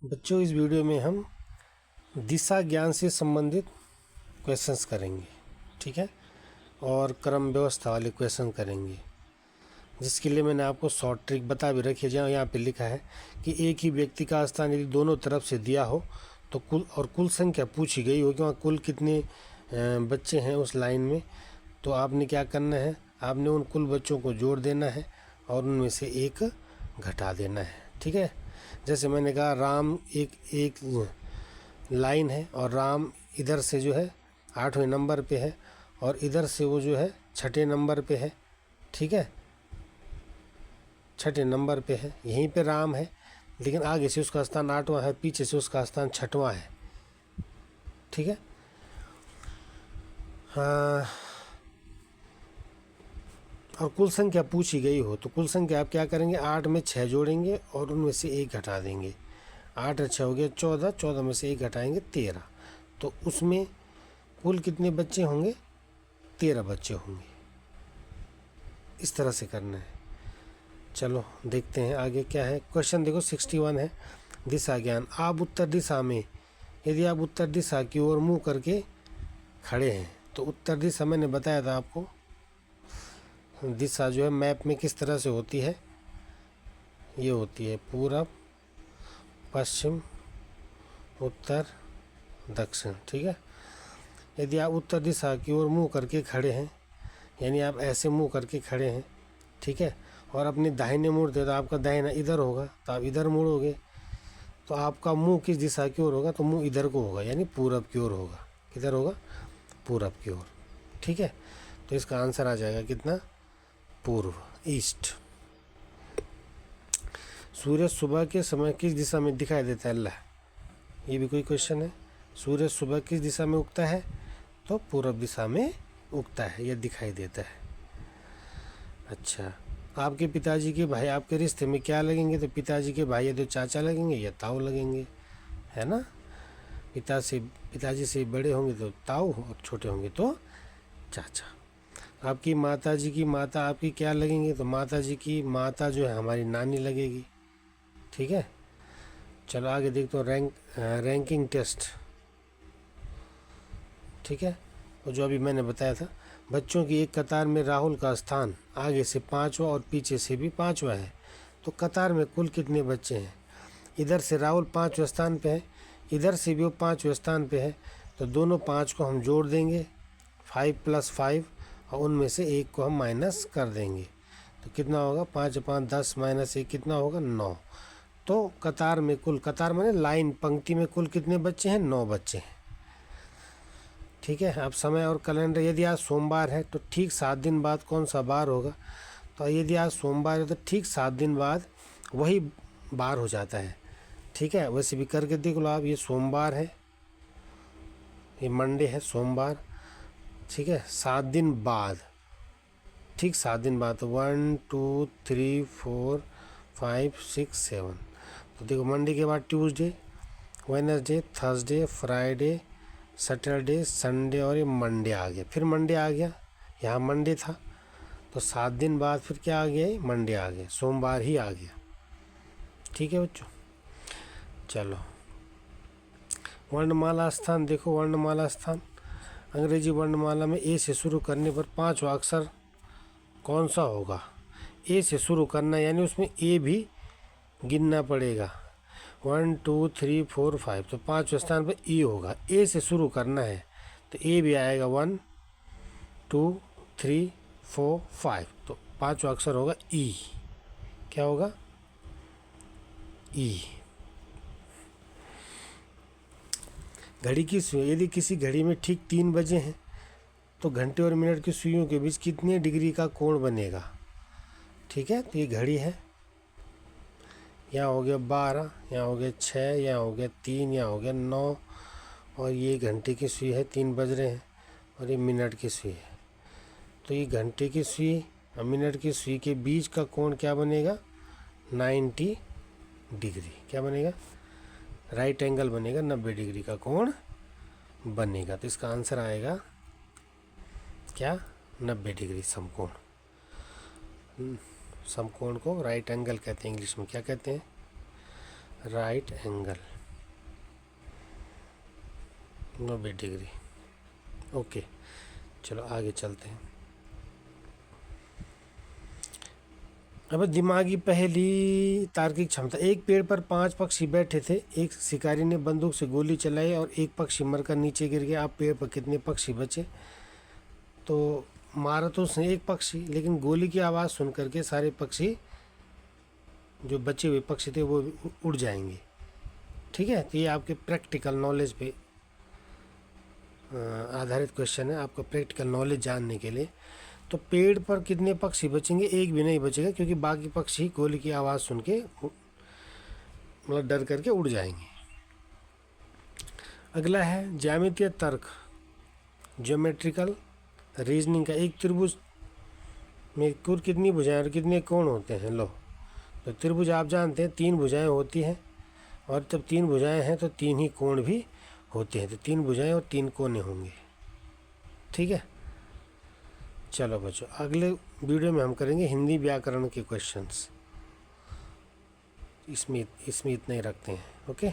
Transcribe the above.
बच्चों, इस वीडियो में हम दिशा ज्ञान से संबंधित क्वेश्चंस करेंगे, ठीक है। और क्रम व्यवस्था वाले क्वेश्चन करेंगे, जिसके लिए मैंने आपको शॉर्ट ट्रिक बता भी रखी है। जहाँ यहाँ पे लिखा है कि एक ही व्यक्ति का स्थान यदि दोनों तरफ से दिया हो तो कुल संख्या पूछी गई हो कि वहाँ कुल कितने बच्चे हैं उस लाइन में, तो आपने क्या करना है, आपने उन कुल बच्चों को जोड़ देना है और उनमें से एक घटा देना है, ठीक है। जैसे मैंने कहा, राम एक लाइन है और राम इधर से जो है 8वें नंबर पे है और इधर से वो जो है 6ठे नंबर पे है, ठीक है। 6ठे नंबर पे है, यहीं पे राम है, लेकिन आगे से उसका स्थान 8वां है, पीछे से उसका स्थान 6वां है, ठीक है। हाँ, और कुल संख्या पूछी गई हो तो कुल संख्या आप क्या करेंगे, 8 में 6 जोड़ेंगे और उनमें से एक घटा देंगे। 8 और 6 हो गया 14, 14 में से एक घटाएंगे 13, तो उसमें कुल कितने बच्चे होंगे, 13 बच्चे होंगे। इस तरह से करना है। चलो देखते हैं आगे क्या है। क्वेश्चन देखो 61 है, दिशा ज्ञान। आप उत्तर दिशा में, यदि आप उत्तर दिशा की ओर मुँह करके खड़े हैं तो उत्तर दिशा मैंने बताया था आपको, दिशा जो है मैप में किस तरह से होती है, ये होती है पूरब, पश्चिम, उत्तर, दक्षिण, ठीक है। यदि आप उत्तर दिशा की ओर मुँह करके खड़े हैं, यानी आप ऐसे मुँह करके खड़े हैं, ठीक है, और अपने दाहिने मुड़ दे तो आपका दाहिना इधर होगा, तो आप इधर मुड़ोगे, तो आपका मुंह किस दिशा की ओर होगा, तो मुंह इधर को होगा, यानी पूरब की ओर होगा। किधर होगा, पूरब की ओर, ठीक है। तो इसका आंसर आ जाएगा कितना, पूर्व, ईस्ट। सूर्य सुबह के समय किस दिशा में दिखाई देता है, अल्लाह, ये भी कोई क्वेश्चन है। सूर्य सुबह किस दिशा में उगता है, तो पूरब दिशा में उगता है, यह दिखाई देता है। अच्छा, आपके पिताजी के भाई आपके रिश्ते में क्या लगेंगे, तो पिताजी के भाई या तो चाचा लगेंगे या ताऊ लगेंगे, है ना। पिताजी से बड़े होंगे तो ताऊ और छोटे होंगे तो चाचा। आपकी माता जी की माता आपकी क्या लगेंगे, तो माता जी की माता जो है हमारी नानी लगेगी, ठीक है। चलो आगे देखते हो, रैंकिंग टेस्ट, ठीक है। और जो अभी मैंने बताया था, बच्चों की एक कतार में राहुल का स्थान आगे से 5वां और पीछे से भी 5वां है, तो कतार में कुल कितने बच्चे हैं। इधर से राहुल 5वें स्थान पे है, इधर से भी वो 5वें स्थान पे है, तो दोनों 5 को हम जोड़ देंगे, 5 + 5, और उनमें से एक को हम माइनस कर देंगे, तो कितना होगा, 5 × 5 = 10, -1 कितना होगा, 9। तो कतार में कुल, कतार माने लाइन, पंक्ति में कुल कितने बच्चे हैं, 9 बच्चे हैं, ठीक है। अब समय और कैलेंडर, यदि आज सोमवार है तो ठीक 7 दिन बाद कौन सा बार होगा, तो यदि आज सोमवार है तो ठीक 7 दिन बाद वही बार हो जाता है, ठीक है। वैसे भी करके देख लो आप, ये सोमवार है, ये मंडे है, सोमवार, ठीक है। 7 दिन बाद, ठीक 7 दिन बाद, तो 1 2 3 4 5 6 7, तो देखो मंडे के बाद Tuesday, Wednesday, Thursday, Friday, Saturday, Sunday और ये मंडे आ गया। फिर मंडे आ गया, यहाँ मंडे था, तो 7 दिन बाद फिर क्या आ गया, मंडे आ गया, सोमवार ही आ गया, ठीक है बच्चों। चलो, वर्णमाला स्थान देखो, वर्णमाला स्थान, अंग्रेजी वर्णमाला में ए से शुरू करने पर 5वां अक्षर कौन सा होगा। ए से शुरू करना यानी उसमें ए भी गिनना पड़ेगा, 1 2 3 4 5, तो 5वें स्थान पर ई होगा। ए से शुरू करना है तो ए भी आएगा, 1 2 3 4 5, तो 5वां अक्षर होगा ई। क्या होगा, ई। घड़ी की सुई, यदि किसी घड़ी में ठीक 3 बजे हैं तो घंटे और मिनट की सुइयों के बीच कितने डिग्री का कोण बनेगा, ठीक है। तो ये घड़ी है, यहाँ हो गया 12, यहाँ हो गया 6, यहाँ हो गया 3, यहाँ हो गया 9, और ये घंटे की सुई है, 3 बज रहे हैं, और ये मिनट की सुई है। तो ये घंटे की सुई और मिनट की सुई के बीच का कोण क्या बनेगा, 90 डिग्री। क्या बनेगा, राइट एंगल बनेगा, 90 डिग्री का कोण बनेगा। तो इसका आंसर आएगा क्या, 90 डिग्री समकोण। समकोण को राइट एंगल कहते हैं, इंग्लिश में क्या कहते हैं, राइट एंगल 90 डिग्री। ओके, चलो आगे चलते हैं। अब दिमागी पहेली, तार्किक क्षमता। एक पेड़ पर 5 पक्षी बैठे थे। एक शिकारी ने बंदूक से गोली चलाई और एक पक्षी मरकर नीचे गिर गया। अब पेड़ पर कितने पक्षी बचे? तो मारा तो उसने एक पक्षी, लेकिन गोली की आवाज़ सुन करके सारे पक्षी, जो बचे हुए पक्षी थे, वो उड़ जाएंगे। ठीक है, तो ये आपके प्रैक्टिकल नॉलेज पे आधारित क्वेश्चन है, आपका प्रैक्टिकल नॉलेज जानने के लिए। तो पेड़ पर कितने पक्षी बचेंगे? एक भी नहीं बचेगा, क्योंकि बाकी पक्षी गोली की आवाज़ सुन के मतलब डर करके उड़ जाएंगे। अगला है ज्यामितीय तर्क, ज्योमेट्रिकल रीजनिंग का। एक त्रिभुज में कुल कितनी भुजाएं और कितने कोण होते हैं? लो, तो त्रिभुज आप जानते हैं 3 भुजाएं होती हैं, और जब 3 भुजाएं हैं तो 3 ही कोण भी होते हैं। तो 3 भुजाएं और 3 कोने होंगे। ठीक है, चलो बच्चों, अगले वीडियो में हम करेंगे हिंदी व्याकरण के क्वेश्चंस। इसमें इतना ही रखते हैं। ओके।